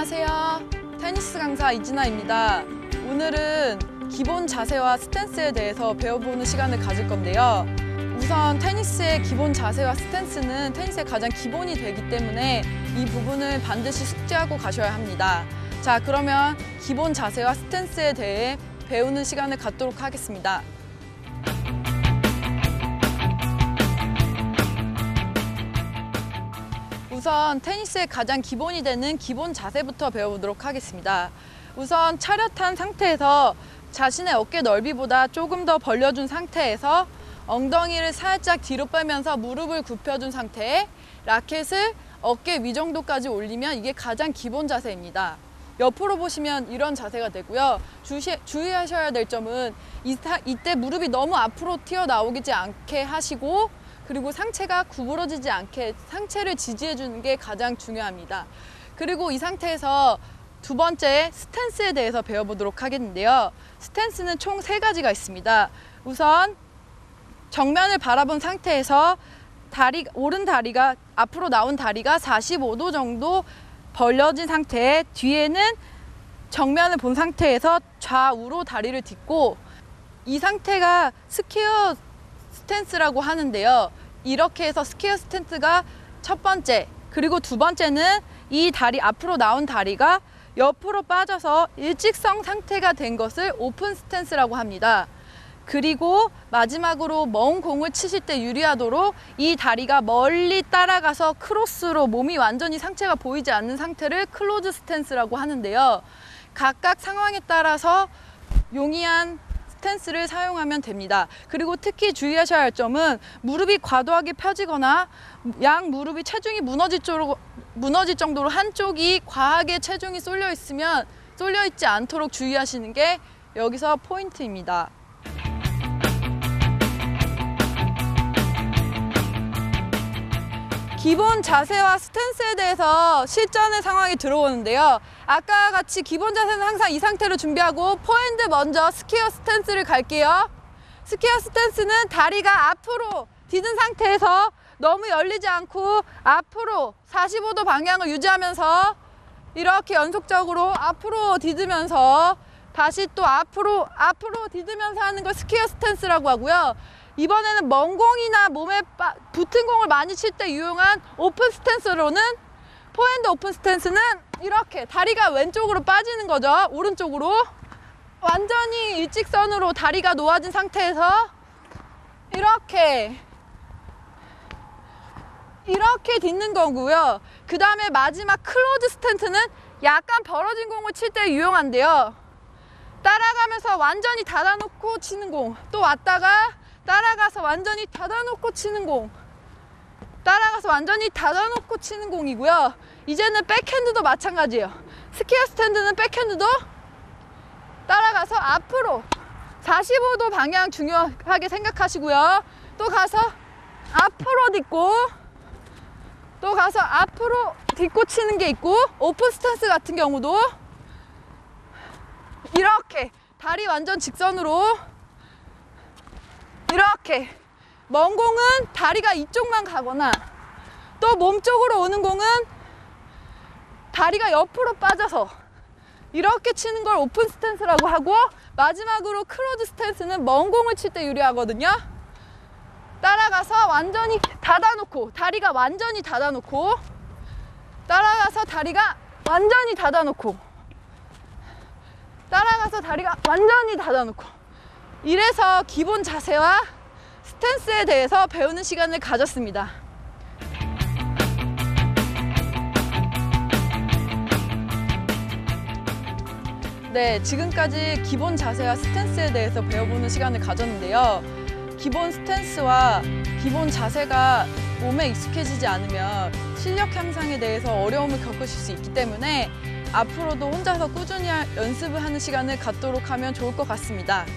안녕하세요. 테니스 강사 이진아입니다. 오늘은 기본 자세와 스탠스에 대해서 배워보는 시간을 가질 건데요. 우선 테니스의 기본 자세와 스탠스는 테니스의 가장 기본이 되기 때문에 이 부분을 반드시 숙지하고 가셔야 합니다. 자, 그러면 기본 자세와 스탠스에 대해 배우는 시간을 갖도록 하겠습니다. 우선 테니스의 가장 기본이 되는 기본 자세부터 배워보도록 하겠습니다. 우선 차렷한 상태에서 자신의 어깨 넓이보다 조금 더 벌려준 상태에서 엉덩이를 살짝 뒤로 빼면서 무릎을 굽혀준 상태에 라켓을 어깨 위 정도까지 올리면 이게 가장 기본 자세입니다. 옆으로 보시면 이런 자세가 되고요. 주의하셔야 될 점은 이때 무릎이 너무 앞으로 튀어나오지 않게 하시고, 그리고 상체가 구부러지지 않게 상체를 지지해 주는 게 가장 중요합니다. 그리고 이 상태에서 두 번째 스탠스에 대해서 배워보도록 하겠는데요. 스탠스는 총 3가지가 있습니다. 우선 정면을 바라본 상태에서 오른 다리가 앞으로 나온 다리가 45도 정도 벌려진 상태에 뒤에는 정면을 본 상태에서 좌우로 다리를 딛고, 이 상태가 스퀘어 스탠스라고 하는데요. 이렇게 해서 스퀘어 스탠스가 첫 번째, 그리고 두 번째는 이 다리 앞으로 나온 다리가 옆으로 빠져서 일직선 상태가 된 것을 오픈 스탠스라고 합니다. 그리고 마지막으로 먼 공을 치실 때 유리하도록 이 다리가 멀리 따라가서 크로스로 몸이 완전히 상체가 보이지 않는 상태를 클로즈 스탠스라고 하는데요. 각각 상황에 따라서 용이한 스탠스를 사용하면 됩니다. 그리고 특히 주의하셔야 할 점은 무릎이 과도하게 펴지거나 양 무릎이 체중이 무너질 정도로 한쪽이 과하게 체중이 쏠려 있지 않도록 주의하시는 게 여기서 포인트입니다. 기본 자세와 스탠스에 대해서 실전의 상황이 들어오는데요. 아까 같이 기본 자세는 항상 이 상태로 준비하고 포핸드 먼저 스퀘어 스탠스를 갈게요. 스퀘어 스탠스는 다리가 앞으로 디든 상태에서 너무 열리지 않고 앞으로 45도 방향을 유지하면서 이렇게 연속적으로 앞으로 디드면서 다시 또 앞으로 디드면서 하는 걸 스퀘어 스탠스라고 하고요. 이번에는 먼 공이나 몸에 붙은 공을 많이 칠 때 유용한 오픈 스탠스로는, 포핸드 오픈 스탠스는 이렇게 다리가 왼쪽으로 빠지는 거죠. 오른쪽으로 완전히 일직선으로 다리가 놓아진 상태에서 이렇게 딛는 거고요. 그 다음에 마지막 클로즈 스탠스는 약간 벌어진 공을 칠 때 유용한데요. 따라가면서 완전히 닫아놓고 치는 공, 또 왔다가 따라가서 완전히 닫아놓고 치는 공, 따라가서 완전히 닫아놓고 치는 공이고요. 이제는 백핸드도 마찬가지예요. 스퀘어 스탠드는 백핸드도 따라가서 앞으로 45도 방향 중요하게 생각하시고요. 또 가서 앞으로 딛고, 또 가서 앞으로 딛고 치는 게 있고, 오픈 스탠스 같은 경우도 이렇게 다리 완전 직선으로 이렇게, 먼 공은 다리가 이쪽만 가거나 또 몸쪽으로 오는 공은 다리가 옆으로 빠져서 이렇게 치는 걸 오픈 스탠스라고 하고, 마지막으로 클로즈 스탠스는 먼 공을 칠 때 유리하거든요. 따라가서 완전히 닫아놓고, 다리가 완전히 닫아놓고, 따라가서 다리가 완전히 닫아놓고, 따라가서 다리가 완전히 닫아놓고, 이래서 기본 자세와 스탠스에 대해서 배우는 시간을 가졌습니다. 네, 지금까지 기본 자세와 스탠스에 대해서 배워보는 시간을 가졌는데요. 기본 스탠스와 기본 자세가 몸에 익숙해지지 않으면 실력 향상에 대해서 어려움을 겪으실 수 있기 때문에 앞으로도 혼자서 꾸준히 연습을 하는 시간을 갖도록 하면 좋을 것 같습니다.